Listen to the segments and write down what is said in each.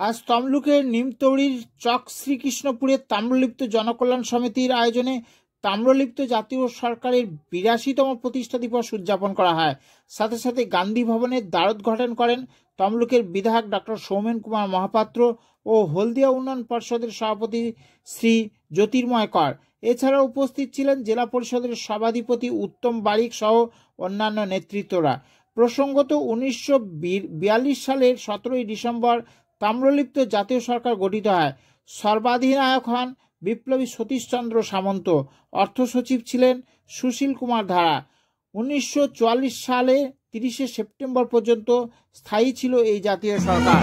আজ তমলুকের নিমতৌড়ির চক শ্রীকৃষ্ণপুরে তাম্রলিপ্ত জনকল্যাণ সমিতির আয়োজনে তাম্রলিপ্ত জাতীয় সরকারের ৮২তম প্রতিষ্ঠা দিবস উদযাপন করা হয়। সাথে সাথে গান্ধী ভবনের দ্বারোদ্ঘাটন করেন তমলুকের বিধায়ক ডক্টর সৌমেন কুমার মহাপাত্র ও হলদিয়া উন্নয়ন পর্ষদের সভাপতি শ্রী জ্যোতির্ময় কর। এছাড়াও উপস্থিত ছিলেন জেলা পরিষদের সভাধিপতি উত্তম বারিক সহ অন্যান্য নেতৃত্বরা। প্রসঙ্গত ১৯৪২ সালের ১৭ই ডিসেম্বর তাম্রলিপ্ত জাতীয় সরকার গঠিত হয়। সর্বাধিনায়ক হন বিপ্লবী সতীশচন্দ্র সামন্ত। অর্থ সচিব ছিলেন সুশীল কুমার ধারা। ১৯৪৪ সালে ৩০শে সেপ্টেম্বর পর্যন্ত স্থায়ী ছিল এই জাতীয় সরকার।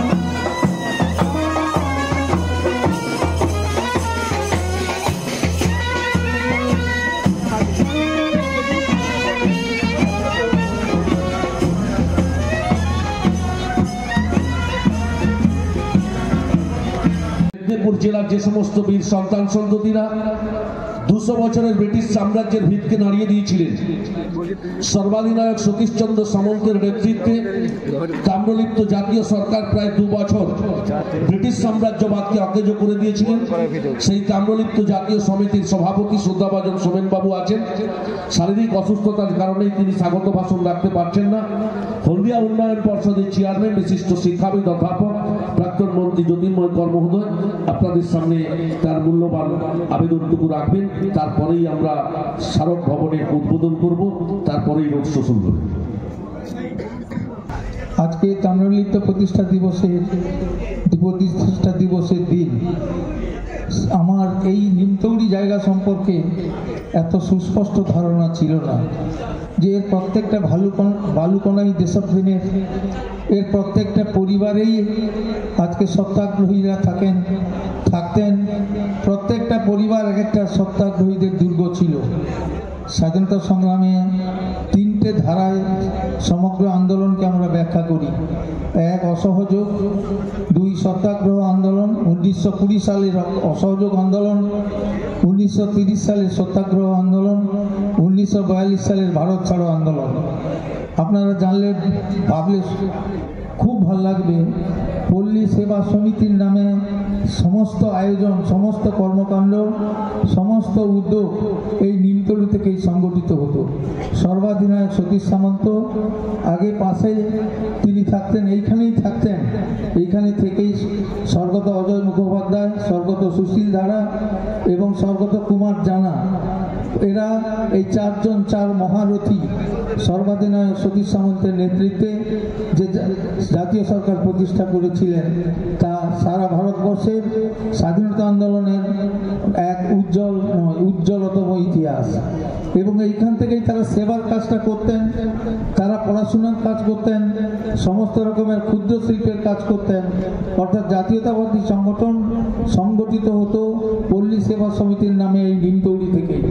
মেদিনীপুর জেলার যে সমস্ত বীর সন্তান সন্ততিরা ২০০ বছরের ব্রিটিশ সাম্রাজ্যের ভিতকে নাড়িয়ে দিয়েছিলেন, সর্বাধিনায়ক সতীশচন্দ্র সামন্তের নেতৃত্বে তাম্রলিপ্ত জাতীয় সরকার প্রায় ২ বছর ব্রিটিশ সাম্রাজ্যবাদকে অকেজো করে দিয়েছিলেন। সেই তাম্রলিপ্ত জাতীয় সমিতির সভাপতি শ্রদ্ধাভাজন সোমেনবাবু আছেন। শারীরিক অসুস্থতার কারণেই তিনি স্বাগত ভাষণ রাখতে পারছেন না। হলদিয়া উন্নয়ন পর্ষদের চেয়ারম্যান বিশিষ্ট শিক্ষাবিদ অধ্যাপক প্রাক্তন মন্ত্রী জ্যোতির্ময় কর মহোদয় আপনাদের সামনে তার মূল্যবান আবেদনটুকু রাখবেন। তারপরেই আমরা স্মারক ভবনের উদ্বোধন করব, তারপরেই রোড শো শুরু হবে। আজকে তাম্রলিপ্ত প্রতিষ্ঠা দিবসের দিন আমার এই নিমতৌড়ি জায়গা সম্পর্কে এত সুস্পষ্ট ধারণা ছিল না যে এর প্রত্যেকটা বালুকণাই দেশপ্রেমের, এর প্রত্যেকটা পরিবারেই আজকে সত্যাগ্রহীরা থাকতেন। প্রত্যেকটা পরিবার এক একটা সত্যাগ্রহীদের দুর্গ ছিল। স্বাধীনতা সংগ্রামে ৩টে ধারায় সমগ্র আন্দোলনকে আমরা ব্যাখ্যা করি। ১ অসহযোগ, ২ সত্যাগ্রহ আন্দোলন, ১৯২০ সালের অসহযোগ আন্দোলন, ১৯৩০ সালের সত্যাগ্রহ আন্দোলন, ১৯৪২ সালের ভারত ছাড়ো আন্দোলন। আপনারা জানলে ভাবলে খুব ভালো লাগবে, পল্লী সেবা সমিতির নামে সমস্ত আয়োজন, সমস্ত কর্মকাণ্ড, সমস্ত উদ্যোগ এই নিমতৌড়ি থেকেই সংগঠিত হতো। সর্বাধিনায়ক সতীশ সামন্ত আগে পাশে তিনি থাকতেন, এইখানেই থাকতেন। এইখানে থেকেই স্বর্গত অজয় মুখোপাধ্যায়, স্বর্গত সুশীল ধারা এবং স্বর্গত কুমার জানা, এরা এই 4 মহারথী সর্বাধিনায়ক সতীশ সামন্তের নেতৃত্বে যে জাতীয় সরকার প্রতিষ্ঠা করেছিলেন তা সারা ভারতবর্ষের স্বাধীনতা আন্দোলনের এক উজ্জ্বলতম ইতিহাস। এবং এইখান থেকেই তারা সেবার কাজটা করতেন, তারা পড়াশোনার কাজ করতেন, সমস্ত রকমের ক্ষুদ্র শিল্পের কাজ করতেন। অর্থাৎ জাতীয়তাবাদী সংগঠন সংগঠিত হতো পল্লী সেবা সমিতির নামে এই নিমতৌড়ি থেকেই।